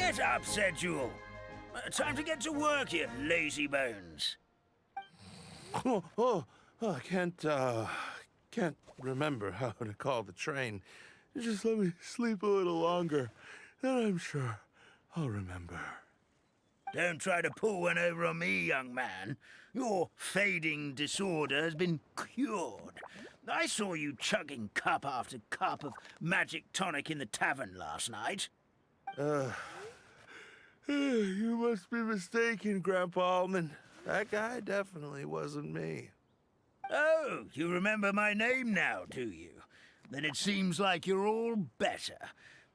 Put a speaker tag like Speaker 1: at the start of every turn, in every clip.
Speaker 1: Get up, said Jewel. Time to get to work, you lazy bones.
Speaker 2: I can't remember how to call the train. Just let me sleep a little longer, then I'm sure I'll remember.
Speaker 1: Don't try to pull one over on me, young man. Your fading disorder has been cured. I saw you chugging cup after cup of magic tonic in the tavern last night.
Speaker 2: You must be mistaken, Grandpa Almond. That guy definitely wasn't me.
Speaker 1: Oh, you remember my name now, do you? Then it seems like you're all better.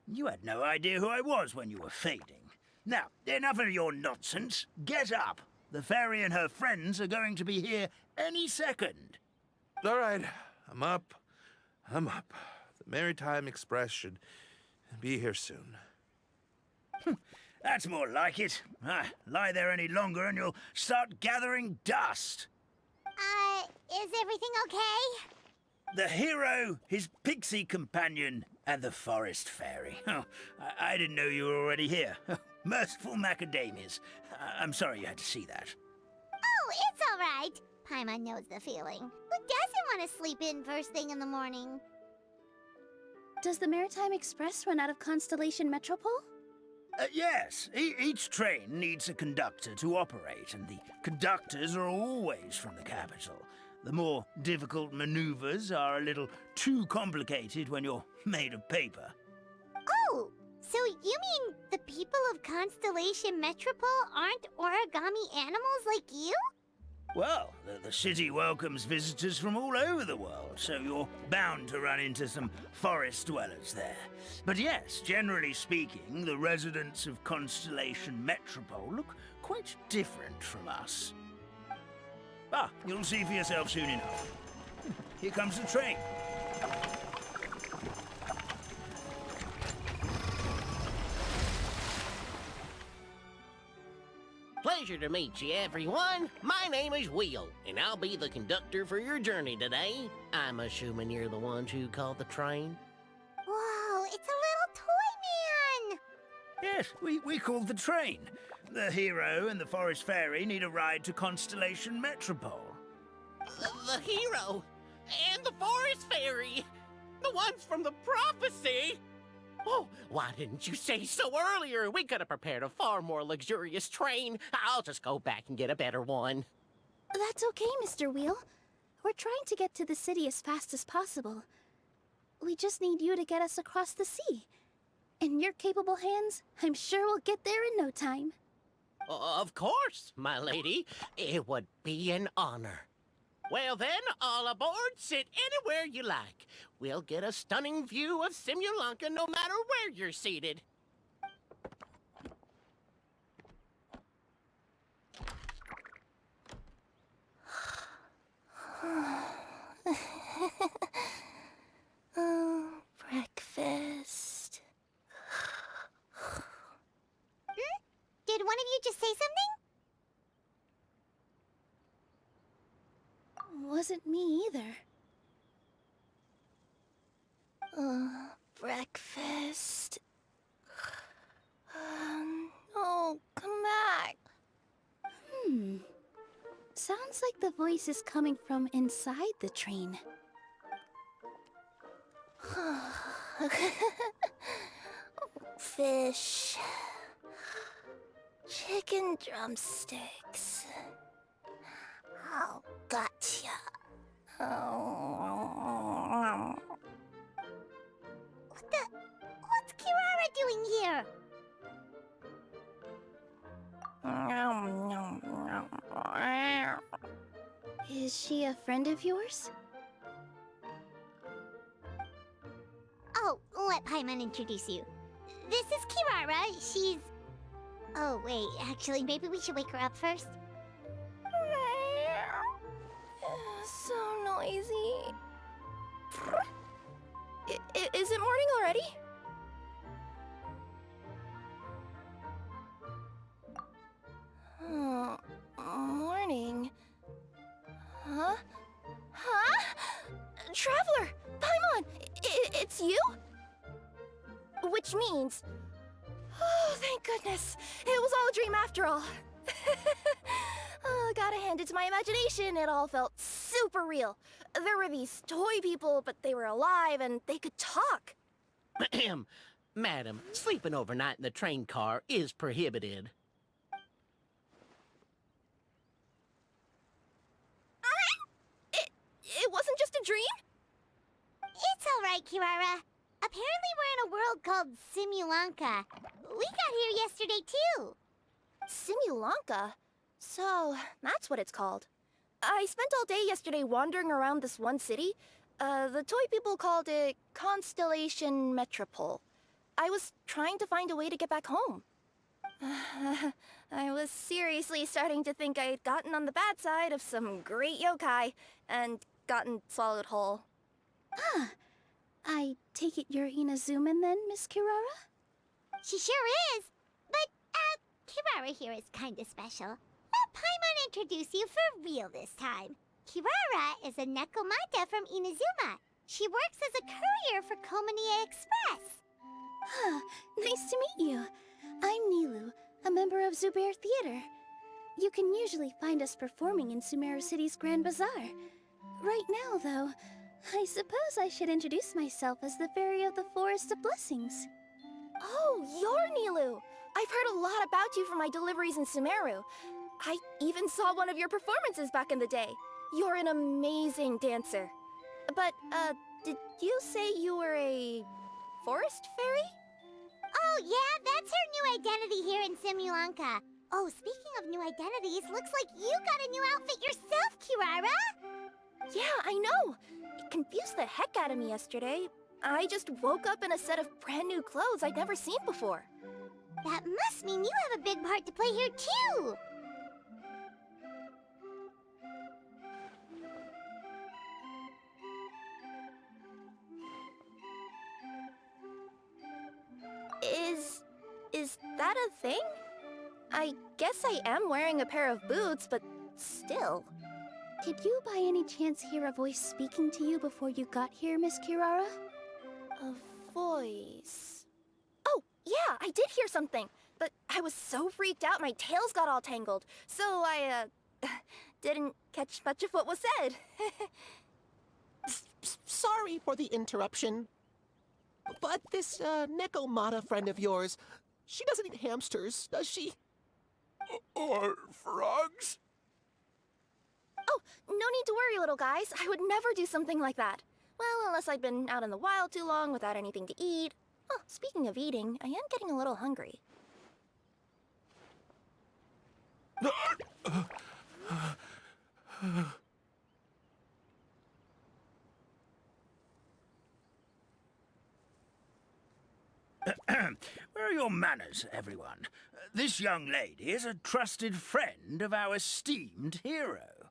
Speaker 1: You had no idea who I was when you were fading. Now, enough of your nonsense. Get up. The fairy and her friends are going to be here any second.
Speaker 2: All right, I'm up. The Maritime Express should be here soon.
Speaker 1: That's more like it. Lie there any longer and you'll start gathering dust.
Speaker 3: Is everything okay?
Speaker 1: The hero, his pixie companion, and the forest fairy. Oh, I didn't know you were already here. Merciful macadamias. I'm sorry you had to see that.
Speaker 3: Oh, it's all right. Paimon knows the feeling. Who doesn't want to sleep in first thing in the morning?
Speaker 4: Does the Maritime Express run out of Constellation Metropole?
Speaker 1: Yes, each train needs a conductor to operate, and the conductors are always from the capital. The more difficult maneuvers are a little too complicated when you're made of paper.
Speaker 3: Oh, so you mean the people of Constellation Metropole aren't origami animals like you?
Speaker 1: Well, the city welcomes visitors from all over the world, so you're bound to run into some forest dwellers there. But yes, generally speaking, the residents of Constellation Metropole look quite different from us. You'll see for yourself soon enough. Here comes the train.
Speaker 5: Pleasure to meet you, everyone. My name is Will, and I'll be the conductor for your journey today. I'm assuming you're the ones who called the train.
Speaker 3: Whoa, it's a little toy man!
Speaker 1: Yes, we called the train. The hero and the forest fairy need a ride to Constellation Metropole.
Speaker 5: The hero and the forest fairy, the ones from the prophecy. Oh, why didn't you say so earlier? We could have prepared a far more luxurious train. I'll just go back and get a better one.
Speaker 4: That's okay, Mr. Wheel. We're trying to get to the city as fast as possible. We just need you to get us across the sea. In your capable hands, I'm sure we'll get there in no time.
Speaker 5: Of course, my lady. It would be an honor. Well then, all aboard, sit anywhere you like. We'll get a stunning view of Simulanka no matter where you're seated.
Speaker 4: Breakfast.
Speaker 3: Did one of you just say something?
Speaker 4: Wasn't me either. Breakfast. No, come back. Sounds like the voice is coming from inside the train. Fish. Chicken drumsticks. Oh, gotcha.
Speaker 3: What's Kirara doing here?
Speaker 4: Is she a friend of yours?
Speaker 3: Oh, let Paimon introduce you. This is Kirara. She's... Oh, wait. Actually, maybe we should wake her up first.
Speaker 4: So noisy. Is it morning already? Morning. Huh? 'It's you? Which means... Oh, thank goodness. It was all a dream after all. Oh, gotta hand it to my imagination. It all felt super real. There were these toy people, but they were alive and they could talk.
Speaker 5: Madam, sleeping overnight in the train car is prohibited.
Speaker 4: It wasn't just a dream?
Speaker 3: It's all right, Kirara. Apparently we're in a world called Simulanka. We got here yesterday, too.
Speaker 4: Simulanka? So, that's what it's called. I spent all day yesterday wandering around this one city. The toy people called it Constellation Metropole. I was trying to find a way to get back home. I was seriously starting to think I had gotten on the bad side of some great yokai and gotten swallowed whole. Ah, I take it you're Inazuman then, Miss Kirara?
Speaker 3: She sure is. But, Kirara here is kinda special. Let Paimon introduce you for real this time. Kirara is a Nekomata from Inazuma. She works as a courier for Komanie Express.
Speaker 4: Huh, nice to meet you. I'm Nilu, a member of Zubair Theater. You can usually find us performing in Sumeru City's Grand Bazaar. Right now, though, I suppose I should introduce myself as the Fairy of the Forest of Blessings. Oh, you're Nilu! I've heard a lot about you from my deliveries in Sumeru. I even saw one of your performances back in the day. You're an amazing dancer. But, did you say you were a forest fairy?
Speaker 3: Oh, yeah, that's her new identity here in Simulanka. Oh, speaking of new identities, looks like you got a new outfit yourself, Kirara!
Speaker 4: Yeah, I know! It confused the heck out of me yesterday. I just woke up in a set of brand new clothes I'd never seen before.
Speaker 3: That must mean you have a big part to play here, too!
Speaker 4: Is that a thing? I guess I am wearing a pair of boots, but still. Did you by any chance hear a voice speaking to you before you got here, Miss Kirara? A voice... Oh, yeah, I did hear something. But I was so freaked out my tails got all tangled. So I, didn't catch much of what was said.
Speaker 5: Sorry for the interruption. But this, Nekomata friend of yours, she doesn't eat hamsters, does she?
Speaker 2: Or frogs?
Speaker 4: Oh, no need to worry, little guys. I would never do something like that. Well, unless I'd been out in the wild too long without anything to eat. Oh, speaking of eating, I am getting a little hungry.
Speaker 1: Where are your manners, everyone? This young lady is a trusted friend of our esteemed hero.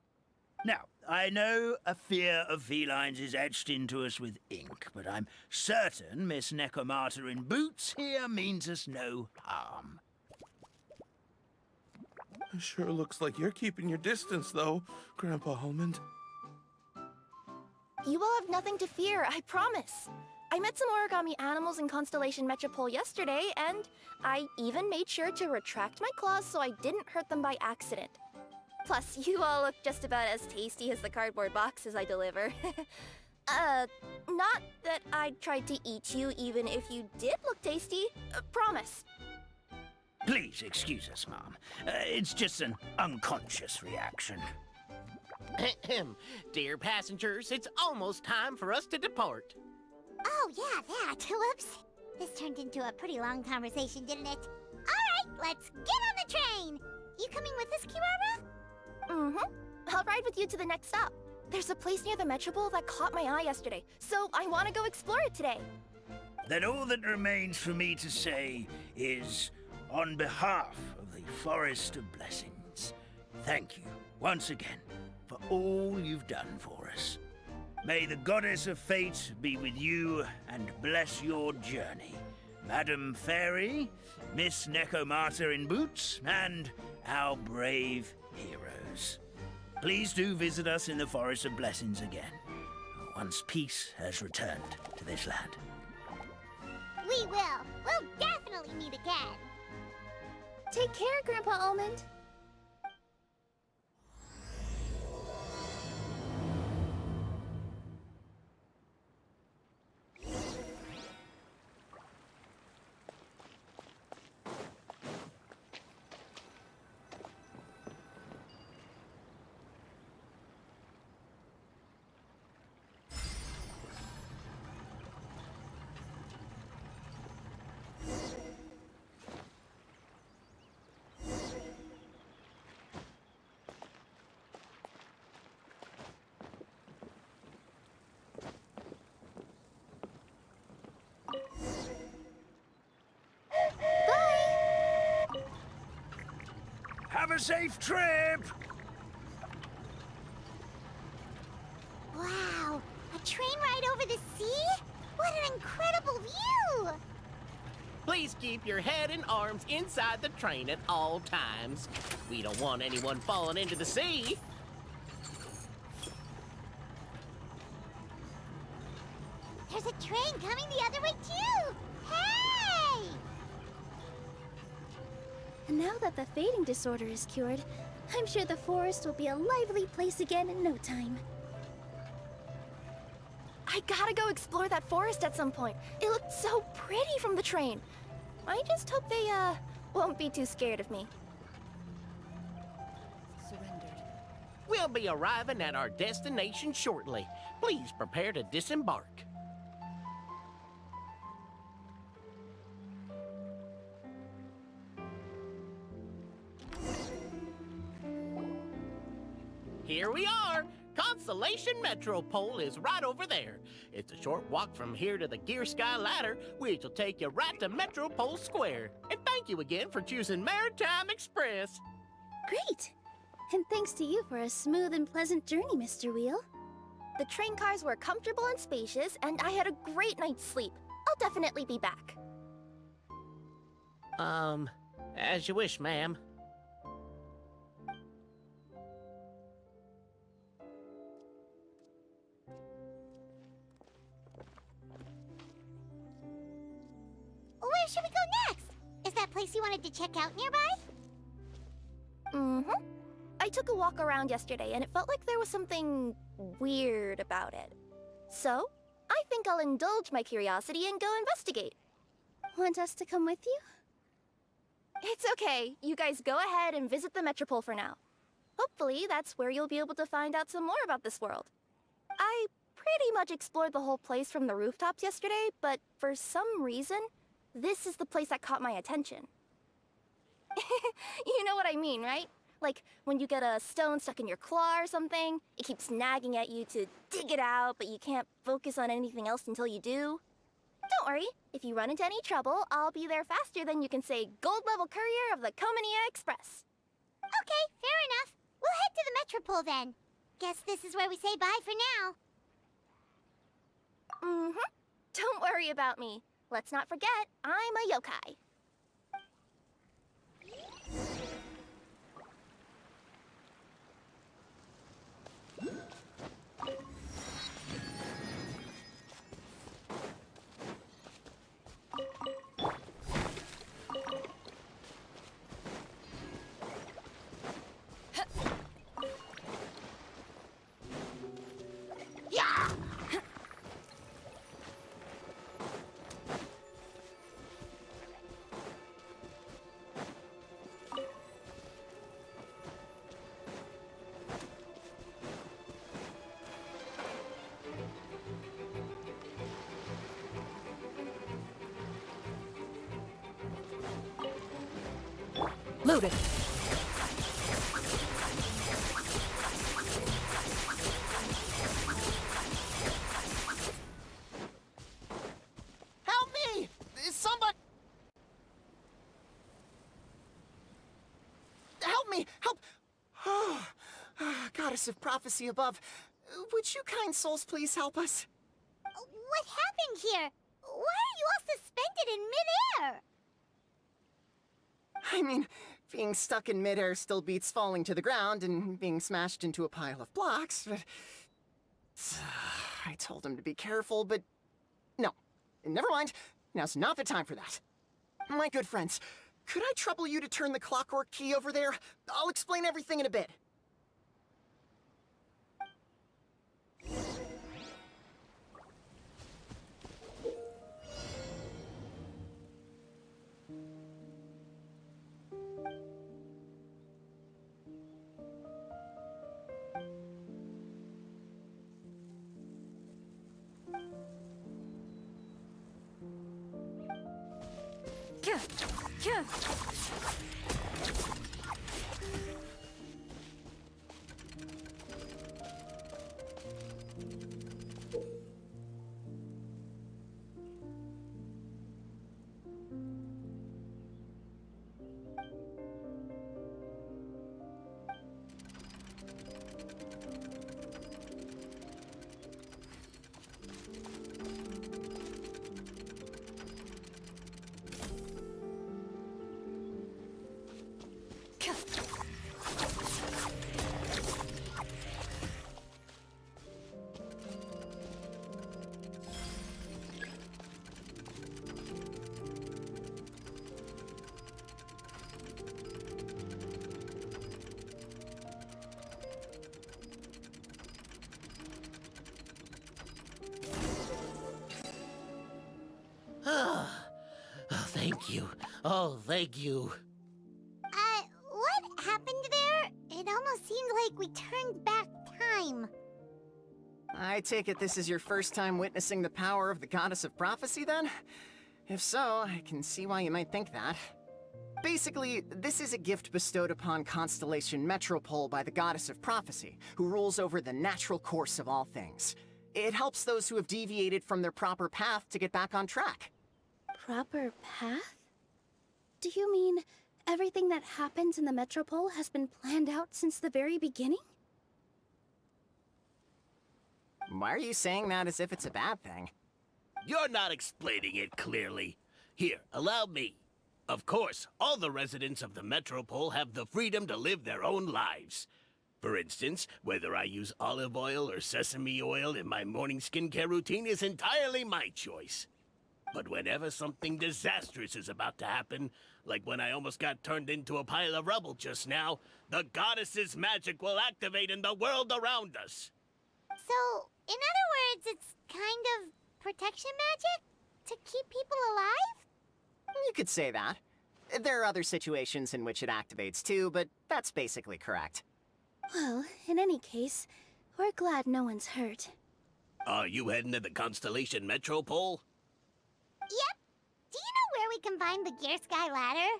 Speaker 1: Now, I know a fear of felines is etched into us with ink, but I'm certain Miss Nekomata in boots here means us no harm.
Speaker 2: It sure looks like you're keeping your distance, though, Grandpa Almond.
Speaker 4: You will have nothing to fear, I promise. I met some origami animals in Constellation Metropole yesterday, and I even made sure to retract my claws so I didn't hurt them by accident. Plus, you all look just about as tasty as the cardboard boxes I deliver. Not that I'd try to eat you even if you did look tasty. Promise.
Speaker 1: Please excuse us, Mom. It's just an unconscious reaction.
Speaker 5: Dear passengers, it's almost time for us to depart.
Speaker 3: Oh, yeah, that. Whoops. This turned into a pretty long conversation, didn't it? All right, let's get on the train. You coming with us, Kirara?
Speaker 4: Mm-hmm. I'll ride with you to the next stop. There's a place near the Metropole that caught my eye yesterday, so I want to go explore it today.
Speaker 1: Then all that remains for me to say is, on behalf of the Forest of Blessings, thank you once again for all you've done for us. May the Goddess of Fate be with you and bless your journey. Madam Fairy, Miss Nekomata in boots, and our brave heroes. Please do visit us in the Forest of Blessings again, once peace has returned to this land.
Speaker 3: We will. We'll definitely definitely meet again.
Speaker 4: Take care, Grandpa Almond.
Speaker 1: Have a safe trip!
Speaker 3: Wow, a train ride over the sea? What an incredible view!
Speaker 5: Please keep your head and arms inside the train at all times. We don't want anyone falling into the sea.
Speaker 3: There's a train coming the other way too! Hey!
Speaker 4: And now that the fading disorder is cured, I'm sure the forest will be a lively place again in no time.
Speaker 6: I gotta go explore that forest at some point. It looked so pretty from the train. I just hope they, won't be too scared of me.
Speaker 5: We'll be arriving at our destination shortly. Please prepare to disembark. Here we are! Constellation Metropole is right over there. It's a short walk from here to the Gear Sky Ladder, which will take you right to Metropole Square. And thank you again for choosing Maritime Express.
Speaker 4: Great! And thanks to you for a smooth and pleasant journey, Mr. Wheel.
Speaker 6: The train cars were comfortable and spacious, and I had a great night's sleep. I'll definitely be back.
Speaker 5: As you wish, ma'am.
Speaker 3: Where should we go next? Is that place you wanted to check out nearby?
Speaker 6: Mm-hmm. I took a walk around yesterday, and it felt like there was something weird about it. So, I think I'll indulge my curiosity and go investigate.
Speaker 4: Want us to come with you?
Speaker 6: It's okay. You guys go ahead and visit the Metropole for now. Hopefully, that's where you'll be able to find out some more about this world. I pretty much explored the whole place from the rooftops yesterday, but for some reason, this is the place that caught my attention. You know what I mean, right? Like, when you get a stone stuck in your claw or something, it keeps nagging at you to dig it out, but you can't focus on anything else until you do. Don't worry, if you run into any trouble, I'll be there faster than you can say gold-level courier of the Comania Express.
Speaker 3: Okay, fair enough. We'll head to the Metropole then. Guess this is where we say bye for now.
Speaker 6: Mm-hmm. Don't worry about me. Let's not forget, I'm a yokai.
Speaker 5: Loaded.
Speaker 7: Help me! Somebody! Help me! Help! Oh, goddess of prophecy above, would you kind souls please help us?
Speaker 3: What happened here? Why are you all suspended in midair?
Speaker 7: I mean, being stuck in midair still beats falling to the ground and being smashed into a pile of blocks, but... I told him to be careful, but... No. Never mind. Now's not the time for that. My good friends, could I trouble you to turn the clockwork key over there? I'll explain everything in a bit.
Speaker 5: Thank you. Oh, thank you.
Speaker 3: What happened there? It almost seemed like we turned back time.
Speaker 7: I take it this is your first time witnessing the power of the Goddess of Prophecy, then? If so, I can see why you might think that. Basically, this is a gift bestowed upon Constellation Metropole by the Goddess of Prophecy, who rules over the natural course of all things. It helps those who have deviated from their proper path to get back on track.
Speaker 4: Proper path? Do you mean everything that happens in the Metropole has been planned out since the very beginning?
Speaker 7: Why are you saying that as if it's a bad thing?
Speaker 5: You're not explaining it clearly. Here, allow me. Of course, all the residents of the Metropole have the freedom to live their own lives. For instance, whether I use olive oil or sesame oil in my morning skincare routine is entirely my choice. But whenever something disastrous is about to happen, like when I almost got turned into a pile of rubble just now, the goddess's magic will activate in the world around us.
Speaker 3: So, in other words, it's kind of protection magic? To keep people alive?
Speaker 7: You could say that. There are other situations in which it activates too, but that's basically correct.
Speaker 4: Well, in any case, we're glad no one's hurt.
Speaker 5: Are you heading to the Constellation Metropole?
Speaker 3: Yep. Do you know where we can find the Gear Sky Ladder?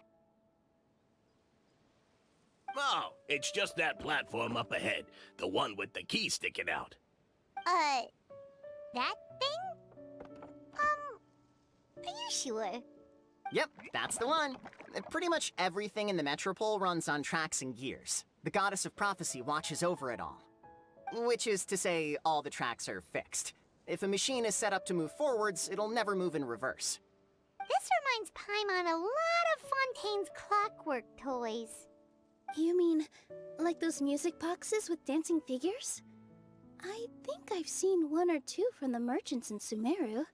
Speaker 5: Oh, it's just that platform up ahead. The one with the key sticking out.
Speaker 3: That thing? Are you sure?
Speaker 7: Yep, that's the one. Pretty much everything in the Metropole runs on tracks and gears. The Goddess of Prophecy watches over it all. Which is to say, all the tracks are fixed. If a machine is set up to move forwards, it'll never move in reverse.
Speaker 3: This reminds Paimon a lot of Fontaine's clockwork toys.
Speaker 4: You mean, like those music boxes with dancing figures? I think I've seen one or two from the merchants in Sumeru.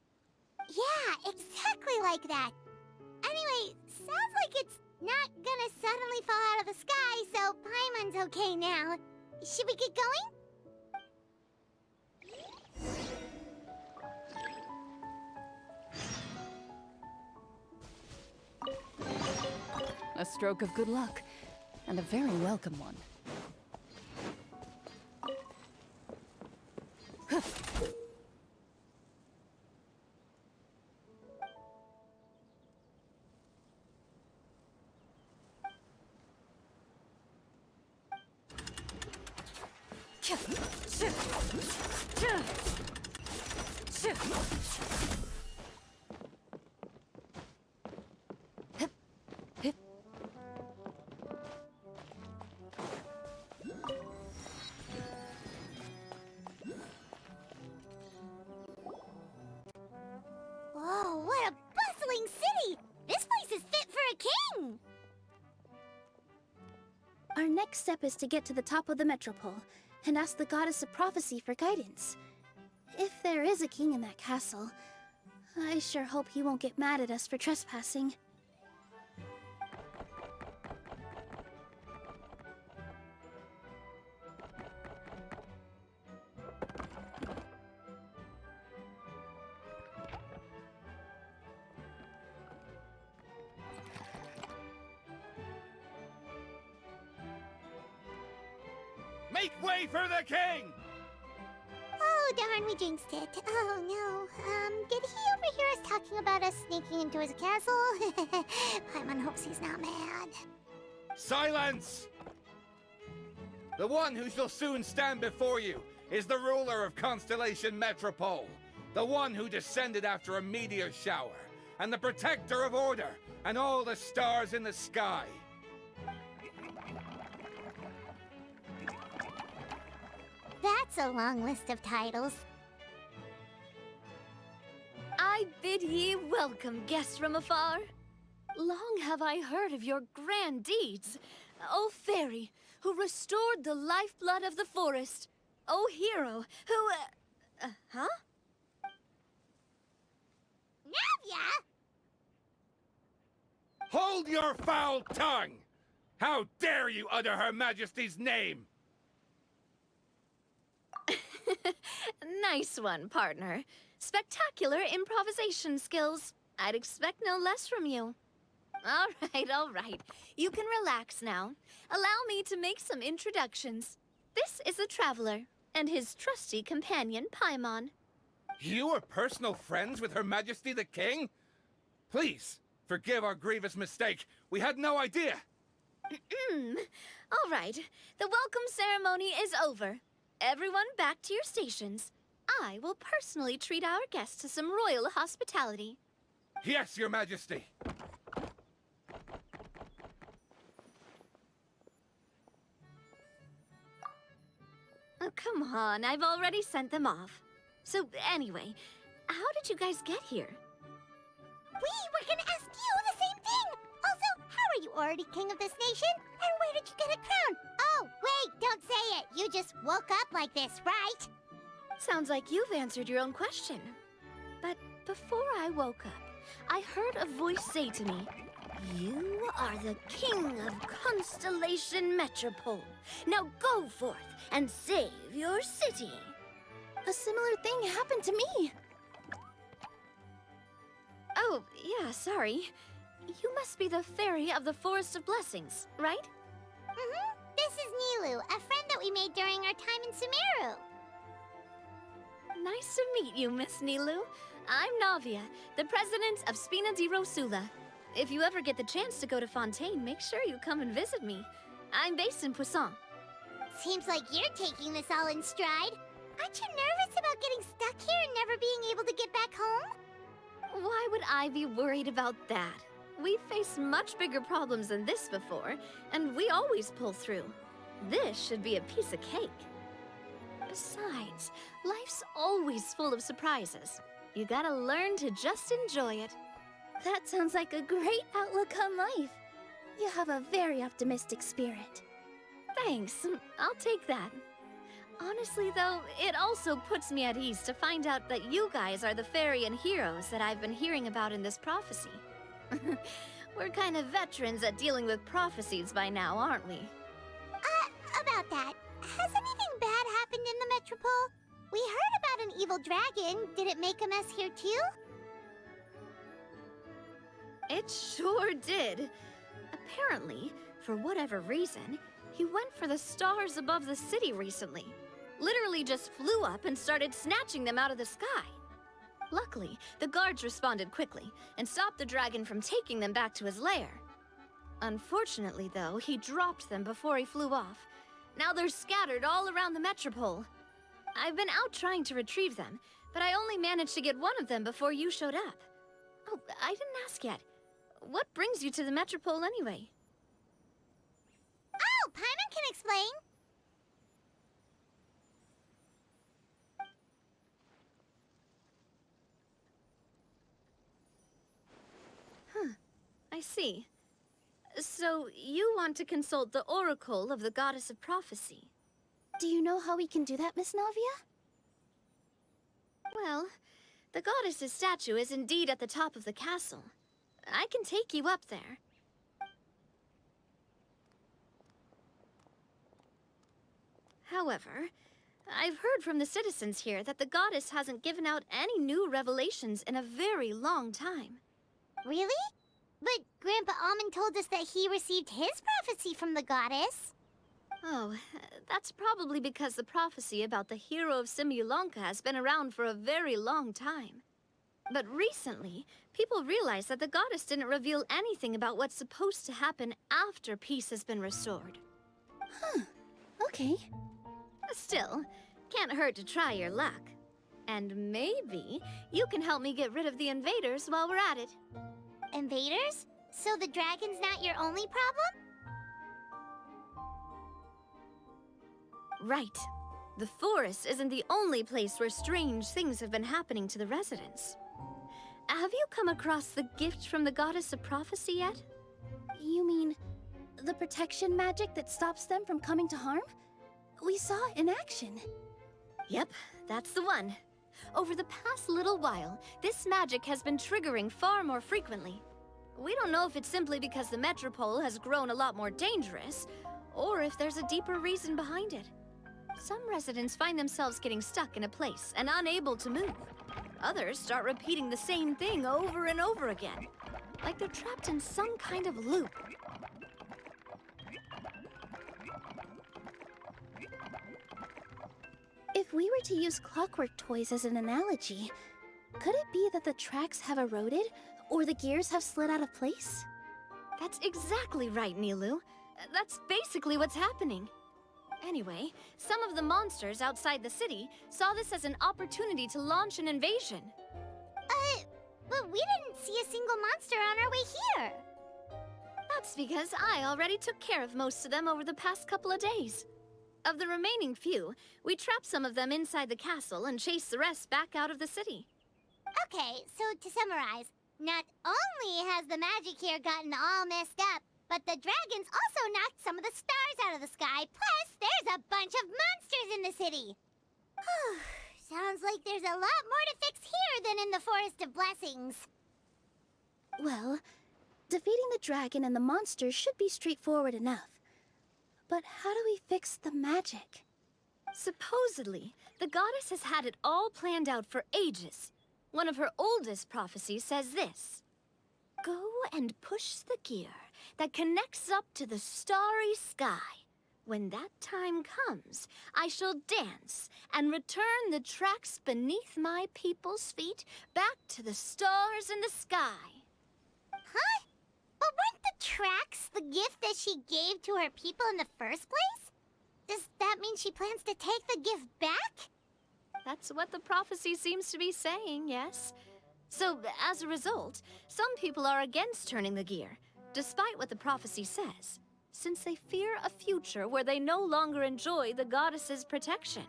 Speaker 3: Yeah, exactly like that. Anyway, sounds like it's not gonna suddenly fall out of the sky, so Paimon's okay now. Should we get going?
Speaker 8: A stroke of good luck, and a very welcome one.
Speaker 3: Whoa, what a bustling city! This place is fit for a king!
Speaker 4: Our next step is to get to the top of the Metropole and ask the Goddess of Prophecy for guidance. If there is a king in that castle, I sure hope he won't get mad at us for trespassing.
Speaker 2: Make way for the king!
Speaker 3: Oh, darn, we jinxed it. Oh, no. Did he overhear us talking about us sneaking into his castle? Paimon hopes he's not mad.
Speaker 2: Silence! The one who shall soon stand before you is the ruler of Constellation Metropole, the one who descended after a meteor shower, and the protector of order and all the stars in the sky.
Speaker 3: That's a long list of titles.
Speaker 9: I bid ye welcome, guests from afar. Long have I heard of your grand deeds, O fairy, who restored the lifeblood of the forest, O hero, who, huh?
Speaker 3: Navia!
Speaker 2: Hold your foul tongue! How dare you utter Her Majesty's name?
Speaker 9: Nice one, partner. Spectacular improvisation skills. I'd expect no less from you. All right. You can relax now. Allow me to make some introductions. This is the Traveler, and his trusty companion, Paimon.
Speaker 2: You are personal friends with Her Majesty the King? Please, forgive our grievous mistake. We had no idea.
Speaker 9: All right. The welcome ceremony is over. Everyone back to your stations. I will personally treat our guests to some royal hospitality.
Speaker 2: Yes, Your Majesty.
Speaker 9: Oh, come on. I've already sent them off. So, anyway, how did you guys get here?
Speaker 3: We were gonna ask you the same thing! Also, how are you already king of this nation? And where did you get a crown? Oh, wait, don't say it! You just woke up like this, right?
Speaker 9: Sounds like you've answered your own question. But before I woke up, I heard a voice say to me, "You are the king of Constellation Metropole. Now go forth and save your city."
Speaker 4: A similar thing happened to me.
Speaker 9: Oh, yeah, sorry. You must be the fairy of the Forest of Blessings, right?
Speaker 3: This is Nilu, a friend that we made during our time in Sumeru.
Speaker 9: Nice to meet you, Miss Nilu. I'm Navia, the president of Spina di Rosula. If you ever get the chance to go to Fontaine, make sure you come and visit me. I'm based in Poisson.
Speaker 3: Seems like you're taking this all in stride. Aren't you nervous about getting stuck here and never being able to get back home?
Speaker 9: Why would I be worried about that? We've faced much bigger problems than this before, and we always pull through. This should be a piece of cake. Besides, life's always full of surprises. You gotta learn to just enjoy it.
Speaker 4: That sounds like a great outlook on life. You have a very optimistic spirit.
Speaker 9: Thanks, I'll take that. Honestly, though, it also puts me at ease to find out that you guys are the fairy and heroes that I've been hearing about in this prophecy. We're kind of veterans at dealing with prophecies by now, aren't we?
Speaker 3: About that, has anything bad happened in the Metropole? We heard about an evil dragon. Did it make a mess here too?
Speaker 9: It sure did. Apparently, for whatever reason, he went for the stars above the city recently. Literally just flew up and started snatching them out of the sky. Luckily, the guards responded quickly and stopped the dragon from taking them back to his lair. Unfortunately, though, he dropped them before he flew off. Now they're scattered all around the Metropole. I've been out trying to retrieve them, but I only managed to get one of them before you showed up. Oh, I didn't ask yet. What brings you to the Metropole anyway?
Speaker 3: Oh, Paimon can explain.
Speaker 9: I see. So, you want to consult the Oracle of the Goddess of Prophecy?
Speaker 4: Do you know how we can do that, Miss Navia?
Speaker 9: Well, the goddess's statue is indeed at the top of the castle. I can take you up there. However, I've heard from the citizens here that the goddess hasn't given out any new revelations in a very long time.
Speaker 3: Really? But Grandpa Almond told us that he received his prophecy from the goddess.
Speaker 9: Oh, that's probably because the prophecy about the hero of Simulanka has been around for a very long time. But recently, people realized that the goddess didn't reveal anything about what's supposed to happen after peace has been restored.
Speaker 4: Huh. Okay.
Speaker 9: Still, can't hurt to try your luck. And maybe you can help me get rid of the invaders while we're at it.
Speaker 3: Invaders? So the dragon's not your only problem?
Speaker 9: Right. The forest isn't the only place where strange things have been happening to the residents. Have you come across the gift from the goddess of prophecy yet?
Speaker 4: You mean the protection magic that stops them from coming to harm? We saw it in action.
Speaker 9: Yep, that's the one. Over the past little while, this magic has been triggering far more frequently. We don't know if it's simply because the metropole has grown a lot more dangerous, or if there's a deeper reason behind it. Some residents find themselves getting stuck in a place and unable to move. Others start repeating the same thing over and over again, like they're trapped in some kind of loop.
Speaker 4: If we were to use clockwork toys as an analogy, could it be that the tracks have eroded or the gears have slid out of place?
Speaker 9: That's exactly right, Nilu. That's basically what's happening. Anyway, some of the monsters outside the city saw this as an opportunity to launch an invasion.
Speaker 3: But we didn't see a single monster on our way here.
Speaker 9: That's because I already took care of most of them over the past couple of days. Of the remaining few, we trapped some of them inside the castle and chased the rest back out of the city.
Speaker 3: Okay, so to summarize, not only has the magic here gotten all messed up, but the dragons also knocked some of the stars out of the sky, plus there's a bunch of monsters in the city. Sounds like there's a lot more to fix here than in the Forest of Blessings.
Speaker 4: Well, defeating the dragon and the monsters should be straightforward enough. But how do we fix the magic?
Speaker 9: Supposedly, the goddess has had it all planned out for ages. One of her oldest prophecies says this: "Go and push the gear that connects up to the starry sky. When that time comes, I shall dance and return the tracks beneath my people's feet back to the stars in the sky."
Speaker 3: Huh? But weren't the tracks the gift that she gave to her people in the first place? Does that mean she plans to take the gift back?
Speaker 9: That's what the prophecy seems to be saying, yes. So, as a result, some people are against turning the gear, despite what the prophecy says, since they fear a future where they no longer enjoy the goddess's protection.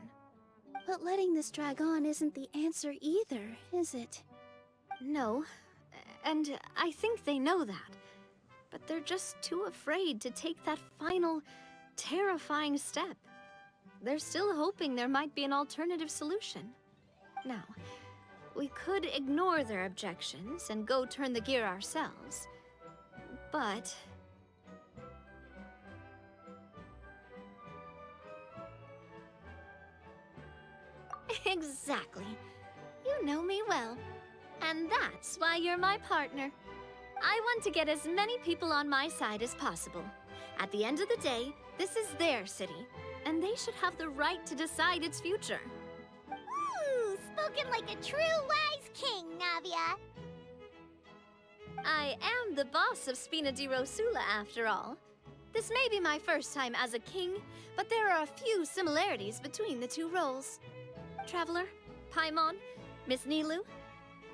Speaker 4: But letting this drag on isn't the answer either, is it?
Speaker 9: No, and I think they know that. But they're just too afraid to take that final, terrifying step. They're still hoping there might be an alternative solution. Now, we could ignore their objections and go turn the gear ourselves. But... Exactly. You know me well. And that's why you're my partner. I want to get as many people on my side as possible. At the end of the day, this is their city, and they should have the right to decide its future.
Speaker 3: Ooh, spoken like a true wise king, Navia.
Speaker 9: I am the boss of Spina di Rosula, after all. This may be my first time as a king, but there are a few similarities between the two roles. Traveler, Paimon, Miss Nilu,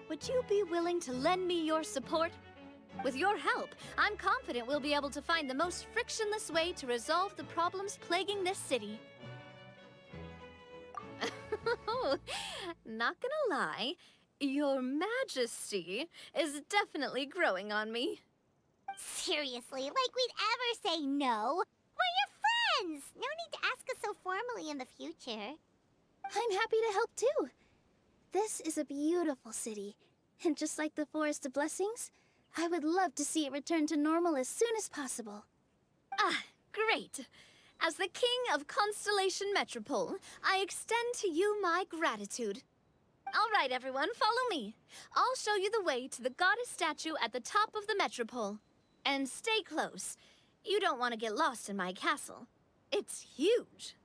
Speaker 9: would you be willing to lend me your support? With your help, I'm confident we'll be able to find the most frictionless way to resolve the problems plaguing this city. Not gonna lie, Your Majesty is definitely growing on me.
Speaker 3: Seriously, like we'd ever say no. We're your friends. No need to ask us so formally in the future.
Speaker 4: I'm happy to help too. This is a beautiful city, and just like the Forest of Blessings, I would love to see it return to normal as soon as possible.
Speaker 9: Ah, great. As the King of Constellation Metropole, I extend to you my gratitude. All right, everyone, follow me. I'll show you the way to the goddess statue at the top of the Metropole. And stay close. You don't want to get lost in my castle. It's huge.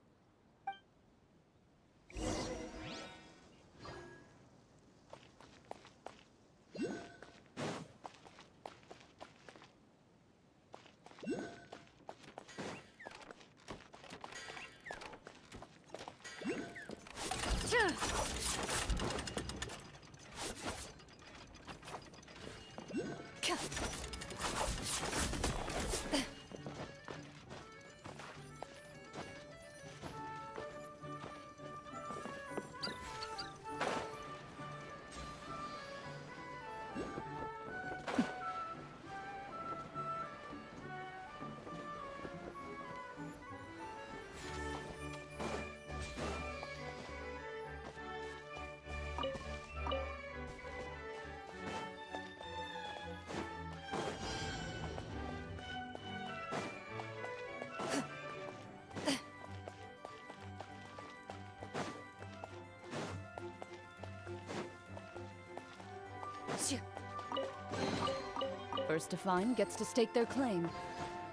Speaker 8: First to find gets to stake their claim.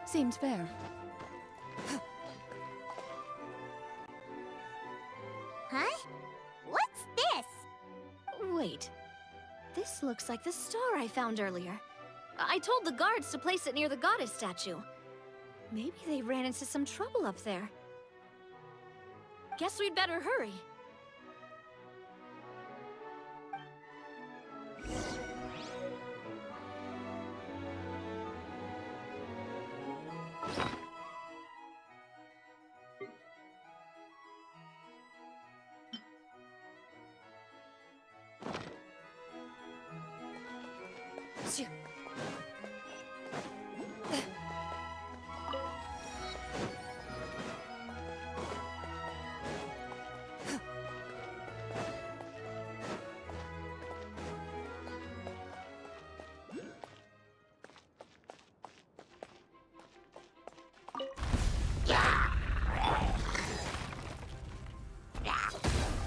Speaker 8: Seems fair.
Speaker 3: Huh? What's this?
Speaker 9: Wait. This looks like the star I found earlier. I told the guards to place it near the goddess statue. Maybe they ran into some trouble up there. Guess we'd better hurry.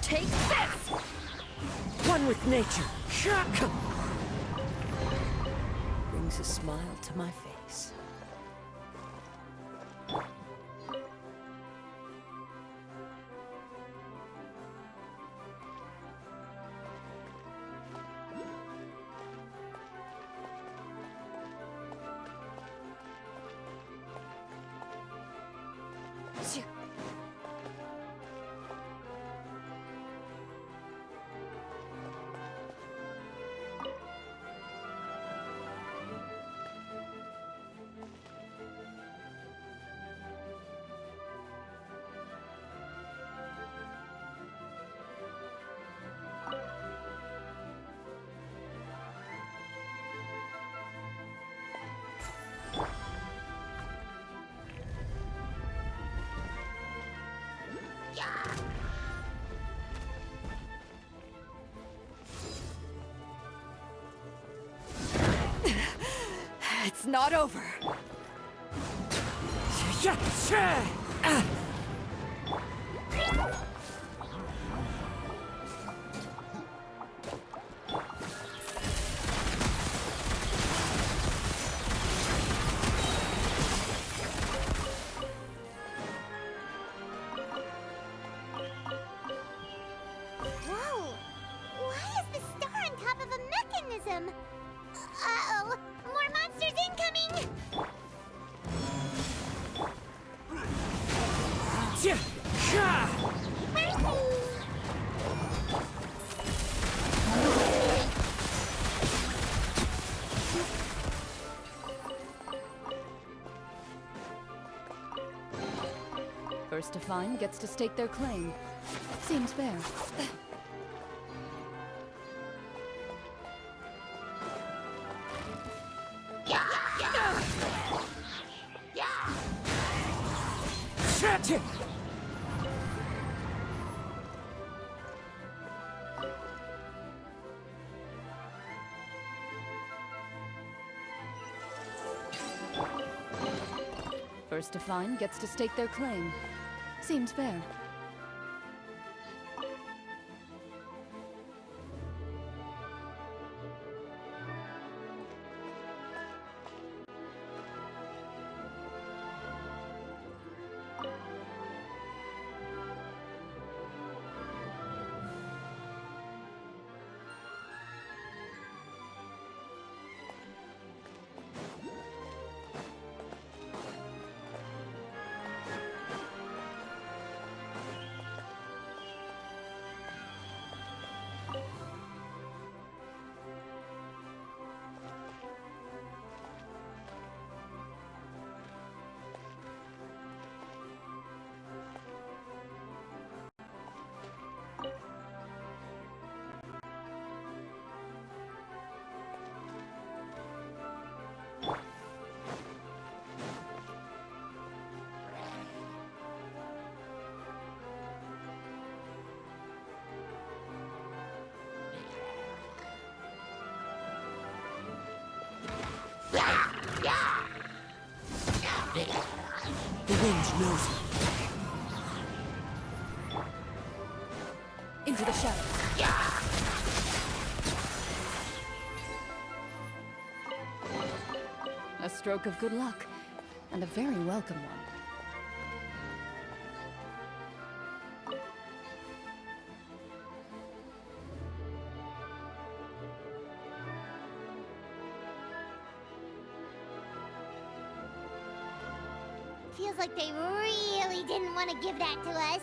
Speaker 8: Take this! One with nature. Brings a smile to my face. It's not over.
Speaker 3: Whoa! Why is the star on top of a mechanism? Uh-oh! More monsters incoming!
Speaker 8: First to find gets to stake their claim. Seems fair. First to find gets to stake their claim. Seems fair. The wind knows me. Into the shadows. A stroke of good luck, and a very welcome one.
Speaker 3: Feels like they really didn't want to give that to us.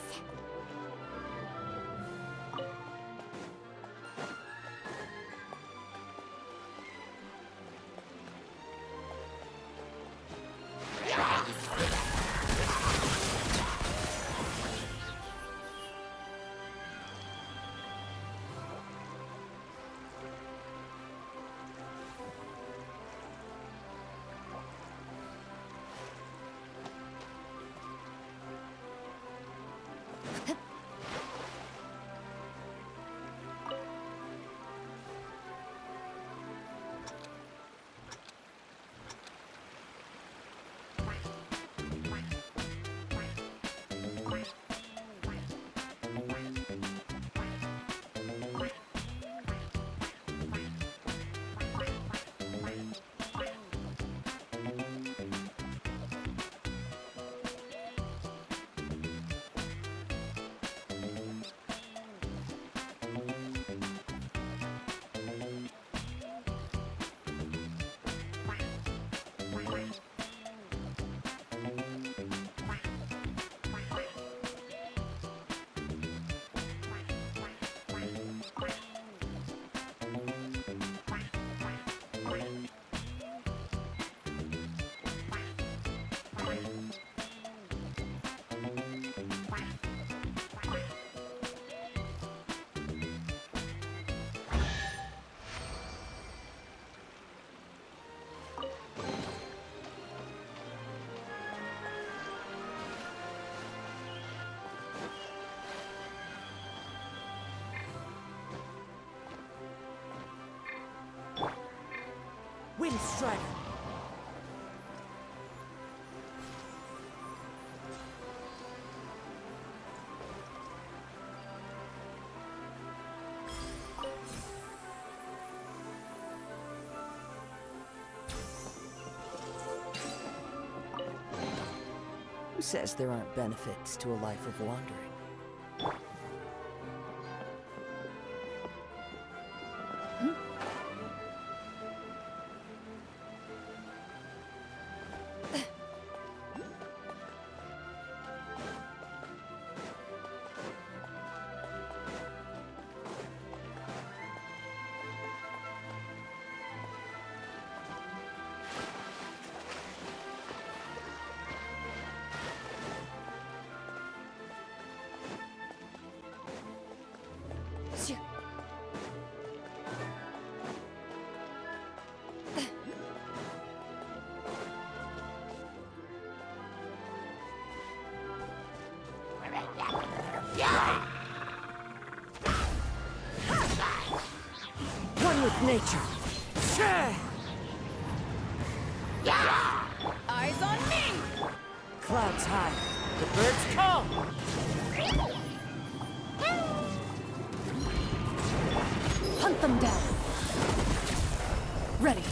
Speaker 8: Windstrider.
Speaker 10: Who says there aren't benefits to a life of wandering?
Speaker 8: One with nature. Eyes on me! Clouds high. The birds call. Hunt them down. Ready.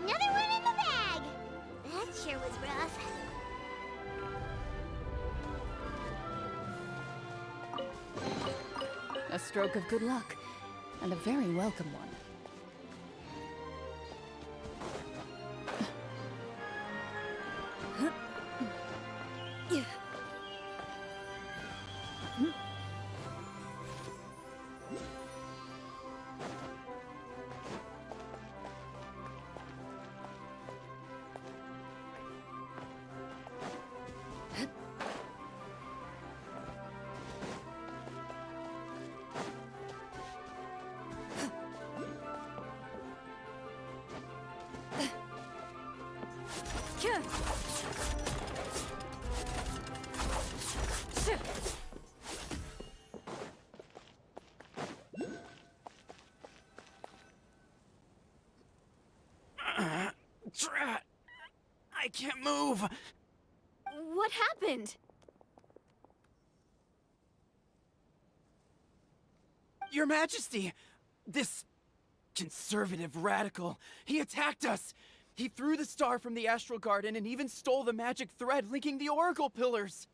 Speaker 3: Another one in the bag! That sure was rough.
Speaker 8: A stroke of good luck, and a very welcome one.
Speaker 11: Drat! I can't move!
Speaker 9: What happened?
Speaker 11: Your Majesty! This conservative radical, he attacked us! He threw the star from the Astral Garden and even stole the magic thread linking the Oracle Pillars!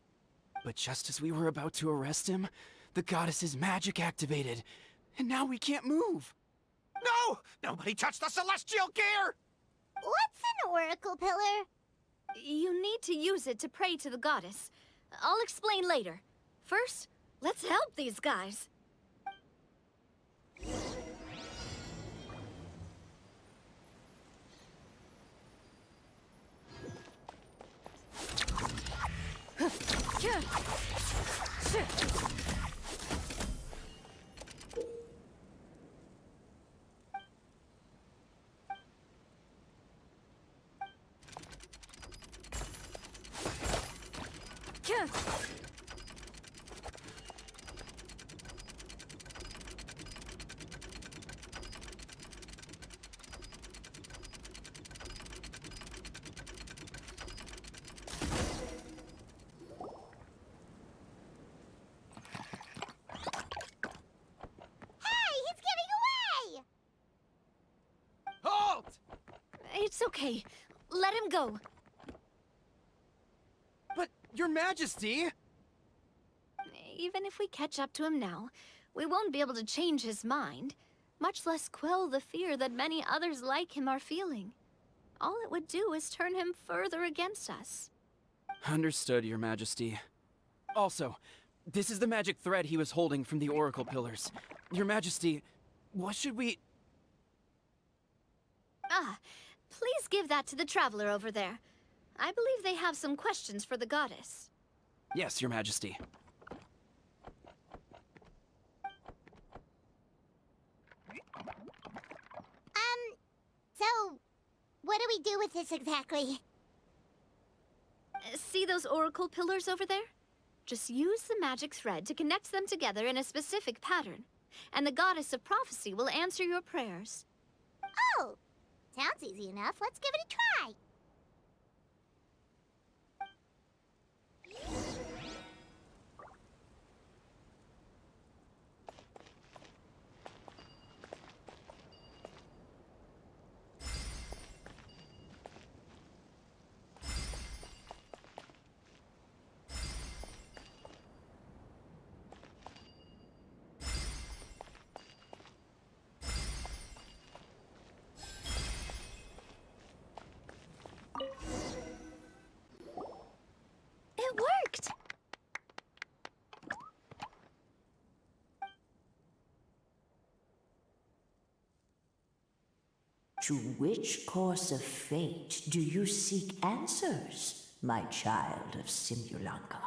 Speaker 11: But just as we were about to arrest him, the goddess's magic activated, and now we can't move!
Speaker 5: No! Nobody touched the celestial gear!
Speaker 3: What's an oracle pillar?
Speaker 9: You need to use it to pray to the goddess. I'll explain later. First, let's help these guys.
Speaker 5: Halt!
Speaker 9: It's okay. Let him go.
Speaker 11: But, Your Majesty!
Speaker 9: Even if we catch up to him now, we won't be able to change his mind, much less quell the fear that many others like him are feeling. All it would do is turn him further against us.
Speaker 11: Understood, Your Majesty. Also, this is the magic thread he was holding from the Oracle Pillars. Your Majesty, what should we...
Speaker 9: Please give that to the traveler over there. I believe they have some questions for the goddess.
Speaker 11: Yes, Your Majesty.
Speaker 3: So, what do we do with this exactly?
Speaker 9: See those oracle pillars over there? Just use the magic thread to connect them together in a specific pattern, and the goddess of prophecy will answer your prayers.
Speaker 3: Oh, sounds easy enough. Let's give it a try.
Speaker 9: It worked!
Speaker 12: To which course of fate do you seek answers, my child of Simulanka?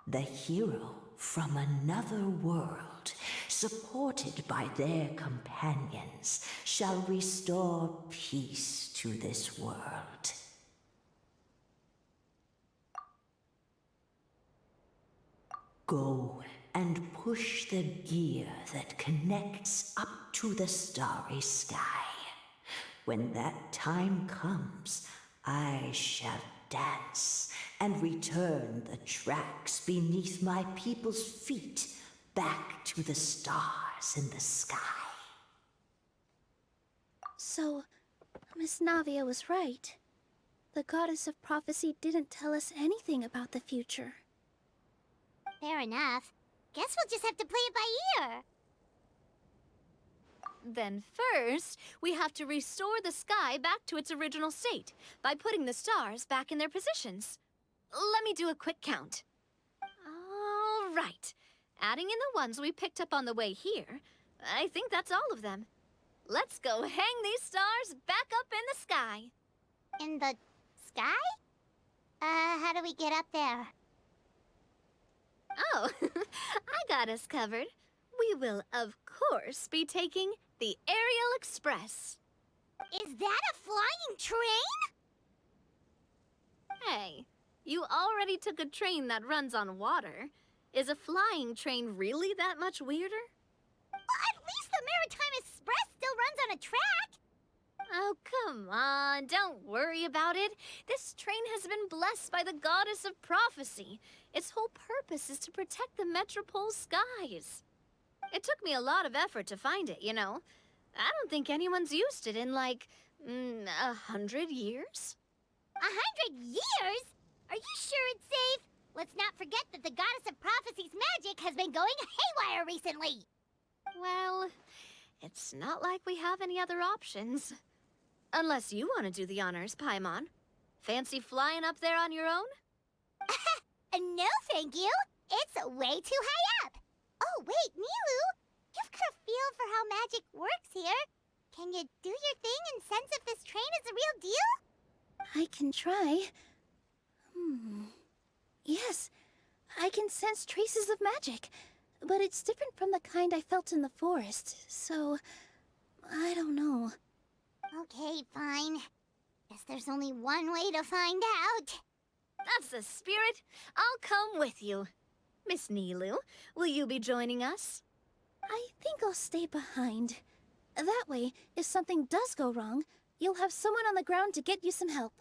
Speaker 12: The hero from another world, supported by their companions, shall restore peace to this world. Go and push the gear that connects up to the starry sky. When that time comes, I shall dance and return the tracks beneath my people's feet back to the stars in the sky.
Speaker 4: So, Miss Navia was right. The goddess of prophecy didn't tell us anything about the future.
Speaker 3: Fair enough. Guess we'll just have to play it by ear.
Speaker 9: Then first, we have to restore the sky back to its original state by putting the stars back in their positions. Let me do a quick count. All right. Adding in the ones we picked up on the way here, I think that's all of them. Let's go hang these stars back up in the sky.
Speaker 3: In the sky? How do we get up there?
Speaker 9: Oh, I got us covered. We will, of course, be taking the Aerial Express.
Speaker 3: Is that a flying train?
Speaker 9: Hey, you already took a train that runs on water. Is a flying train really that much weirder?
Speaker 3: Well, at least the Maritime Express still runs on a track.
Speaker 9: Oh, come on, don't worry about it. This train has been blessed by the goddess of prophecy. Its whole purpose is to protect the Metropole skies. It took me a lot of effort to find it, you know. I don't think anyone's used it in, like, 100 years?
Speaker 3: 100 years? Are you sure it's safe? Let's not forget that the goddess of prophecy's magic has been going haywire recently.
Speaker 9: Well, it's not like we have any other options. Unless you want to do the honors, Paimon. Fancy flying up there on your own?
Speaker 3: No, thank you. It's way too high up. Oh, wait, Nilu. You've got a feel for how magic works here. Can you do your thing and sense if this train is the real deal?
Speaker 4: I can try. Yes, I can sense traces of magic, but it's different from the kind I felt in the forest, so I don't know.
Speaker 3: Okay, fine. Guess there's only one way to find out.
Speaker 9: That's the spirit. I'll come with you. Miss Nilu, will you be joining us?
Speaker 4: I think I'll stay behind. That way, if something does go wrong, you'll have someone on the ground to get you some help.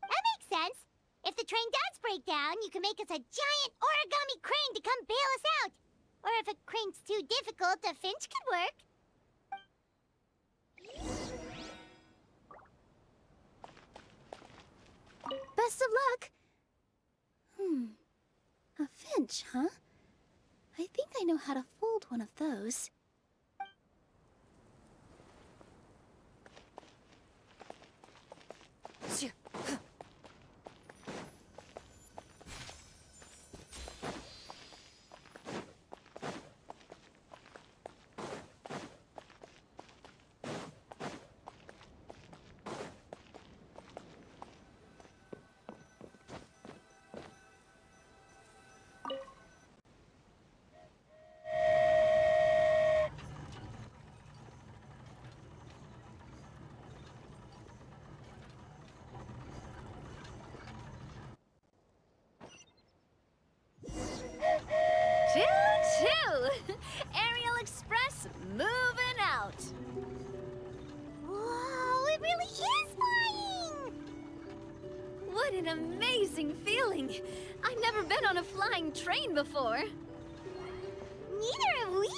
Speaker 3: That makes sense. If the train does break down, you can make us a giant origami crane to come bail us out. Or if a crane's too difficult, a finch could work.
Speaker 4: Best of luck! A finch, huh? I think I know how to fold one of those.
Speaker 9: Choo-choo! Aerial Express moving out.
Speaker 3: Whoa, it really is flying!
Speaker 9: What an amazing feeling! I've never been on a flying train before.
Speaker 3: Neither have we.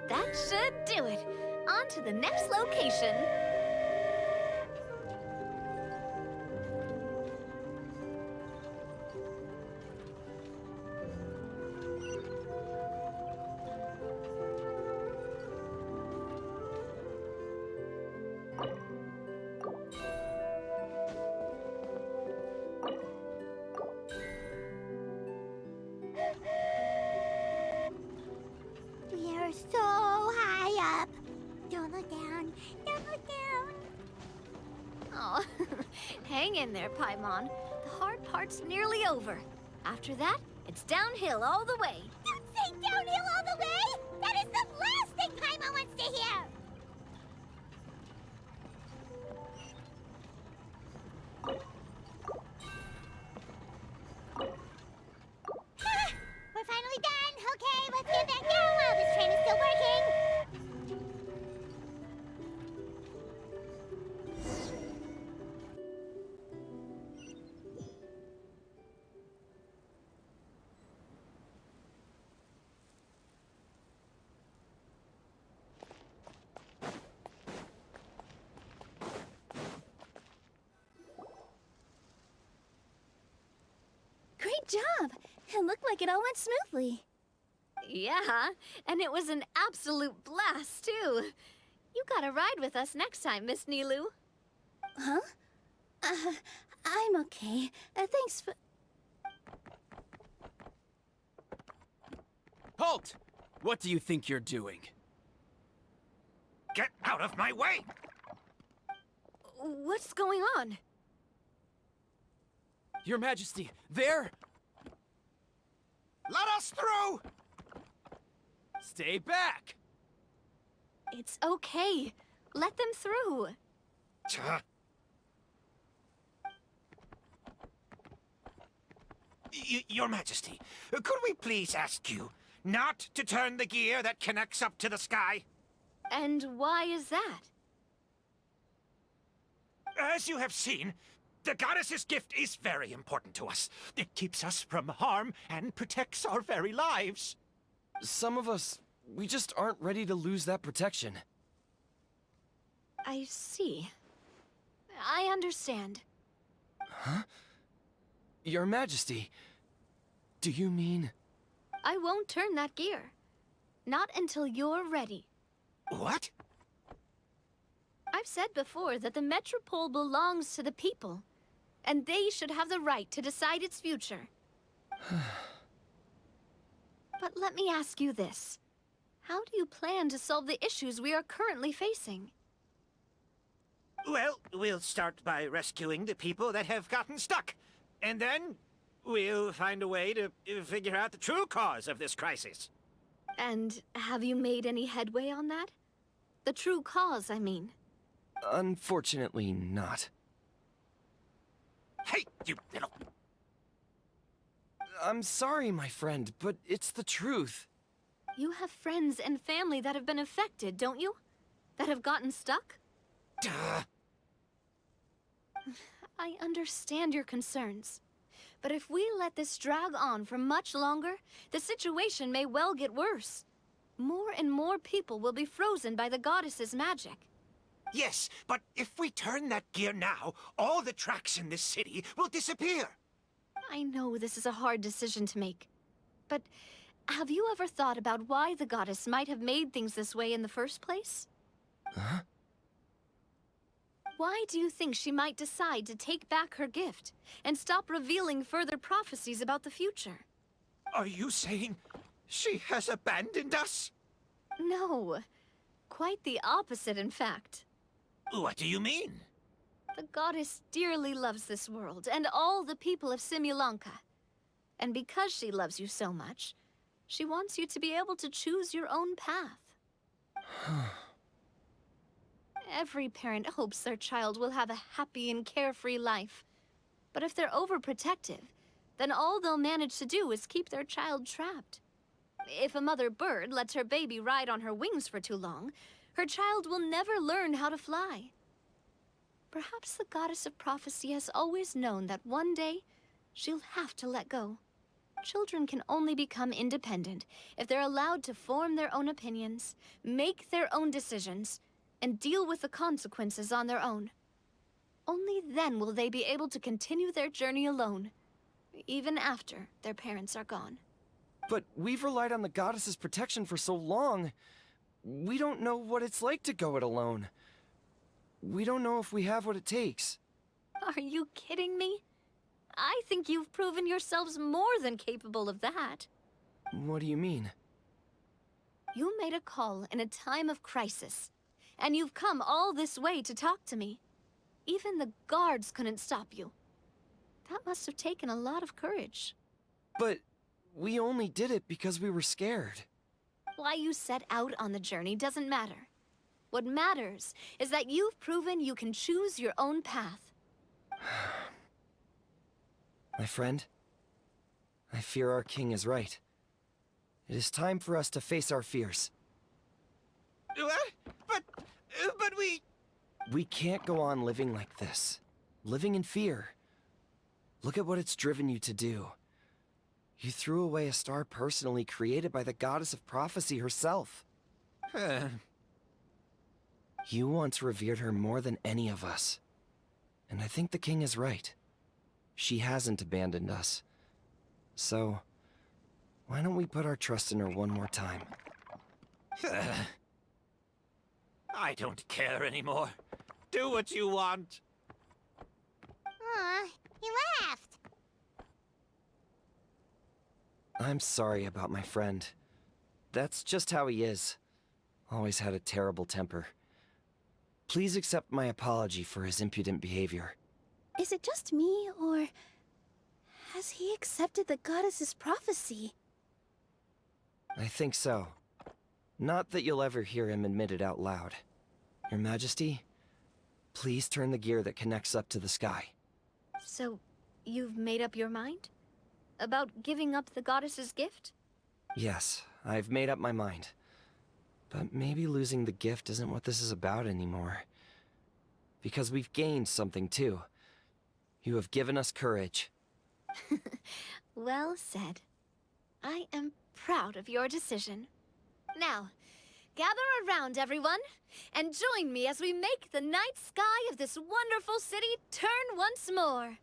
Speaker 9: That should do it. On to the next location.
Speaker 3: We are so high up. Don't look down. Don't look down.
Speaker 9: Oh, hang in there, Paimon. The hard part's nearly over. After that, it's downhill all the way.
Speaker 3: Don't say downhill all the way. That is the last thing Paimon wants to hear.
Speaker 4: Good job! It looked like it all went smoothly.
Speaker 9: Yeah, and it was an absolute blast, too. You gotta ride with us next time, Miss Nilu.
Speaker 4: Huh? I'm okay. Thanks for...
Speaker 11: Halt! What do you think you're doing?
Speaker 13: Get out of my way!
Speaker 9: What's going on?
Speaker 11: Your Majesty, there!
Speaker 13: Let us through!
Speaker 11: Stay back!
Speaker 9: It's okay. Let them through.
Speaker 13: Your Majesty, could we please ask you not to turn the gear that connects up to the sky?
Speaker 9: And why is that?
Speaker 13: As you have seen, the goddess's gift is very important to us. It keeps us from harm and protects our very lives.
Speaker 11: Some of us, we just aren't ready to lose that protection.
Speaker 9: I see. I understand.
Speaker 11: Huh? Your Majesty, do you mean...
Speaker 9: I won't turn that gear. Not until you're ready.
Speaker 13: What?
Speaker 9: I've said before that the Metropole belongs to the people, and they should have the right to decide its future. But let me ask you this. How do you plan to solve the issues we are currently facing?
Speaker 13: Well, we'll start by rescuing the people that have gotten stuck. And then we'll find a way to figure out the true cause of this crisis.
Speaker 9: And have you made any headway on that? The true cause, I mean.
Speaker 11: Unfortunately not.
Speaker 13: Hey, you little...
Speaker 11: I'm sorry, my friend, but it's the truth.
Speaker 9: You have friends and family that have been affected, don't you? That have gotten stuck?
Speaker 13: Duh.
Speaker 9: I understand your concerns. But if we let this drag on for much longer, the situation may well get worse. More and more people will be frozen by the goddess's magic.
Speaker 13: Yes, but if we turn that gear now, all the tracks in this city will disappear.
Speaker 9: I know this is a hard decision to make. But have you ever thought about why the goddess might have made things this way in the first place?
Speaker 11: Huh?
Speaker 9: Why do you think she might decide to take back her gift and stop revealing further prophecies about the future?
Speaker 13: Are you saying she has abandoned us?
Speaker 9: No. Quite the opposite, in fact.
Speaker 13: What do you mean?
Speaker 9: The goddess dearly loves this world and all the people of Simulanka. And because she loves you so much, she wants you to be able to choose your own path. Every parent hopes their child will have a happy and carefree life. But if they're overprotective, then all they'll manage to do is keep their child trapped. If a mother bird lets her baby ride on her wings for too long, her child will never learn how to fly. Perhaps the goddess of prophecy has always known that one day she'll have to let go. Children can only become independent if they're allowed to form their own opinions, make their own decisions, and deal with the consequences on their own. Only then will they be able to continue their journey alone, even after their parents are gone.
Speaker 11: But we've relied on the goddess's protection for so long. We don't know what it's like to go it alone. We don't know if we have what it takes.
Speaker 9: Are you kidding me? I think you've proven yourselves more than capable of that.
Speaker 11: What do you mean?
Speaker 9: You made a call in a time of crisis, and you've come all this way to talk to me. Even the guards couldn't stop you. That must have taken a lot of courage.
Speaker 11: But we only did it because we were scared.
Speaker 9: Why you set out on the journey doesn't matter. What matters is that you've proven you can choose your own path.
Speaker 11: My friend, I fear our king is right. It is time for us to face our fears.
Speaker 13: What? But we...
Speaker 11: We can't go on living like this. Living in fear. Look at what it's driven you to do. You threw away a star personally created by the goddess of prophecy herself. You once revered her more than any of us. And I think the king is right. She hasn't abandoned us.
Speaker 14: So, why don't we put our trust in her one more time?
Speaker 13: I don't care anymore. Do what you want.
Speaker 3: Aw, he laughed.
Speaker 14: I'm sorry about my friend. That's just how he is. Always had a terrible temper. Please accept my apology for his impudent behavior.
Speaker 4: Is it just me, or has he accepted the goddess's prophecy?
Speaker 14: I think so. Not that you'll ever hear him admit it out loud. Your Majesty, please turn the gear that connects up to the sky.
Speaker 9: So, you've made up your mind? About giving up the goddess's gift?
Speaker 14: Yes, I've made up my mind. But maybe losing the gift isn't what this is about anymore. Because we've gained something too. You have given us courage.
Speaker 9: Well said. I am proud of your decision. Now, gather around, everyone, and join me as we make the night sky of this wonderful city turn once more.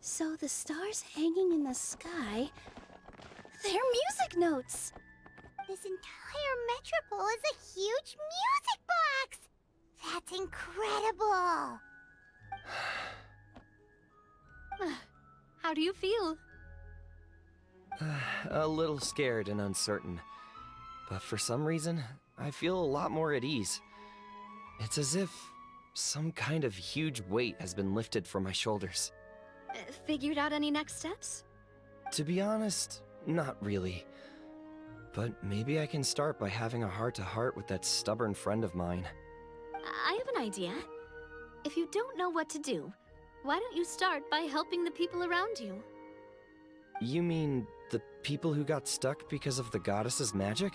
Speaker 4: So the stars hanging in the sky, they're music notes!
Speaker 3: This entire metropole is a huge music box! That's incredible!
Speaker 9: How do you feel?
Speaker 14: A little scared and uncertain. But for some reason, I feel a lot more at ease. It's as if some kind of huge weight has been lifted from my shoulders.
Speaker 9: Figured out any next steps?
Speaker 14: To be honest, not really. But maybe I can start by having a heart-to-heart with that stubborn friend of mine.
Speaker 9: I have an idea. If you don't know what to do, why don't you start by helping the people around you?
Speaker 14: You mean the people who got stuck because of the goddess's magic?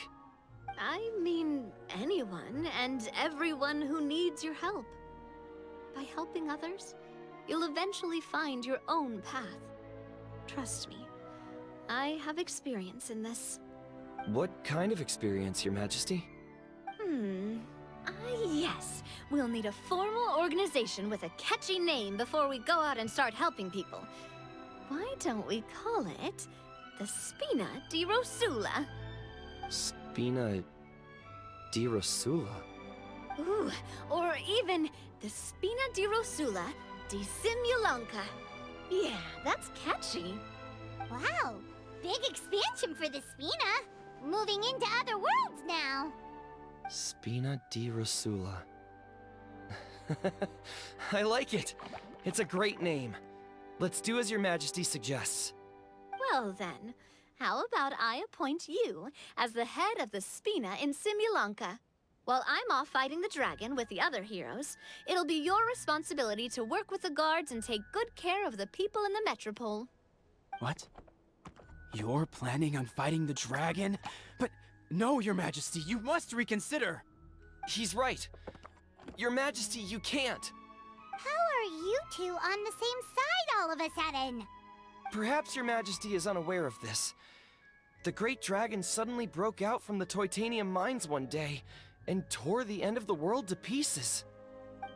Speaker 9: I mean anyone and everyone who needs your help. By helping others, you'll eventually find your own path. Trust me, I have experience in this.
Speaker 14: What kind of experience, Your Majesty?
Speaker 9: Yes. We'll need a formal organization with a catchy name before we go out and start helping people. Why don't we call it the Spina di Rosula?
Speaker 14: Spina di Rosula?
Speaker 9: Ooh, or even the Spina di Rosula di Simulanka. Yeah, that's catchy.
Speaker 3: Wow, big expansion for the Spina. Moving into other worlds now.
Speaker 14: Spina di Rosula. I like it. It's a great name. Let's do as Your Majesty suggests.
Speaker 9: Well then, how about I appoint you as the head of the Spina in Simulanka? While I'm off fighting the dragon with the other heroes, it'll be your responsibility to work with the guards and take good care of the people in the metropole.
Speaker 11: What? You're planning on fighting the dragon? But no, Your Majesty, you must reconsider!
Speaker 14: He's right. Your Majesty, you can't.
Speaker 3: How are you two on the same side all of a sudden?
Speaker 14: Perhaps Your Majesty is unaware of this. The great dragon suddenly broke out from the Titanium mines one day and tore the end of the world to pieces.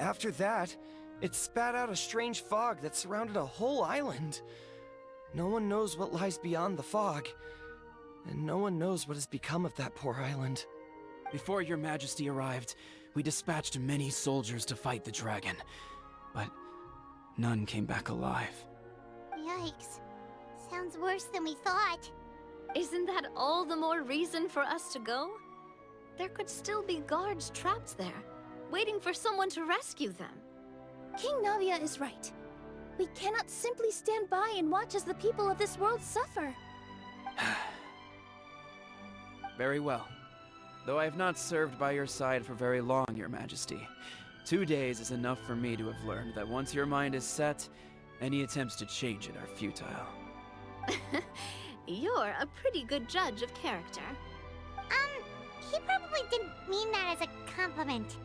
Speaker 14: After that, it spat out a strange fog that surrounded a whole island. No one knows what lies beyond the fog, and no one knows what has become of that poor island.
Speaker 11: Before Your Majesty arrived, we dispatched many soldiers to fight the dragon, but none came back alive.
Speaker 3: Yikes. Sounds worse than we thought.
Speaker 9: Isn't that all the more reason for us to go? There could still be guards trapped there, waiting for someone to rescue them.
Speaker 4: King Navia is right. We cannot simply stand by and watch as the people of this world suffer.
Speaker 11: Very well. Though I have not served by your side for very long, Your Majesty. 2 days is enough for me to have learned that once your mind is set, any attempts to change it are futile.
Speaker 9: You're a pretty good judge of character.
Speaker 3: He probably didn't mean that as a compliment.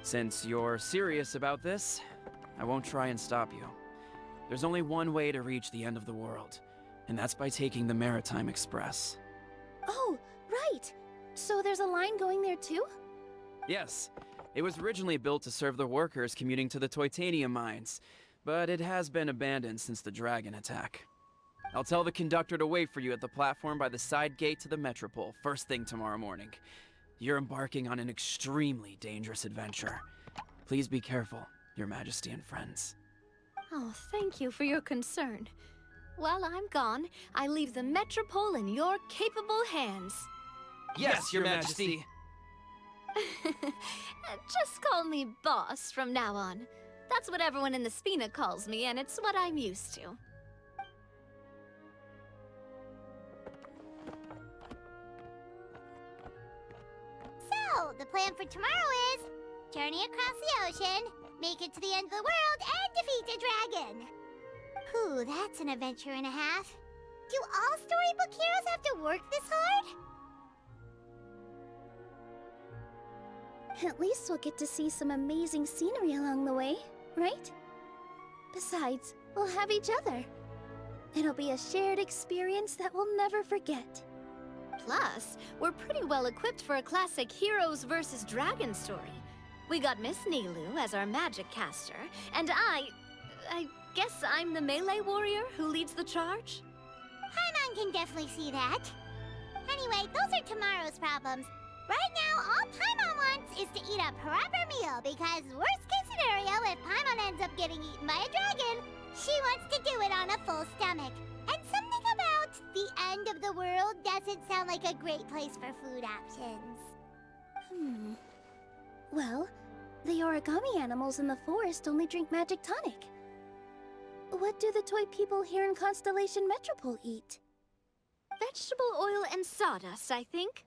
Speaker 11: Since you're serious about this, I won't try and stop you. There's only one way to reach the end of the world, and that's by taking the Maritime Express.
Speaker 4: Oh, right! So there's a line going there too?
Speaker 11: Yes, it was originally built to serve the workers commuting to the Titanium mines, but it has been abandoned since the dragon attack. I'll tell the conductor to wait for you at the platform by the side gate to the Metropole first thing tomorrow morning. You're embarking on an extremely dangerous adventure. Please be careful, Your Majesty and friends.
Speaker 9: Oh, thank you for your concern. While I'm gone, I leave the Metropole in your capable hands.
Speaker 11: Yes, Your Majesty!
Speaker 9: Just call me boss from now on. That's what everyone in the Spina calls me, and it's what I'm used to.
Speaker 3: So, the plan for tomorrow is journey across the ocean, make it to the end of the world, and defeat a dragon. Whew, that's an adventure and a half. Do all storybook heroes have to work this hard?
Speaker 4: At least we'll get to see some amazing scenery along the way, right? Besides, we'll have each other. It'll be a shared experience that we'll never forget.
Speaker 9: Plus, we're pretty well equipped for a classic heroes versus dragon story. We got Miss Nilu as our magic caster, and I guess I'm the melee warrior who leads the charge?
Speaker 3: Paimon can definitely see that. Anyway, those are tomorrow's problems. Right now, all Paimon wants is to eat a proper meal, because worst case scenario, if Paimon ends up getting eaten by a dragon, she wants to do it on a full stomach. And something about the end of the world doesn't sound like a great place for food options.
Speaker 4: Well, the origami animals in the forest only drink magic tonic. What do the toy people here in Constellation Metropole eat?
Speaker 9: Vegetable oil and sawdust, I think.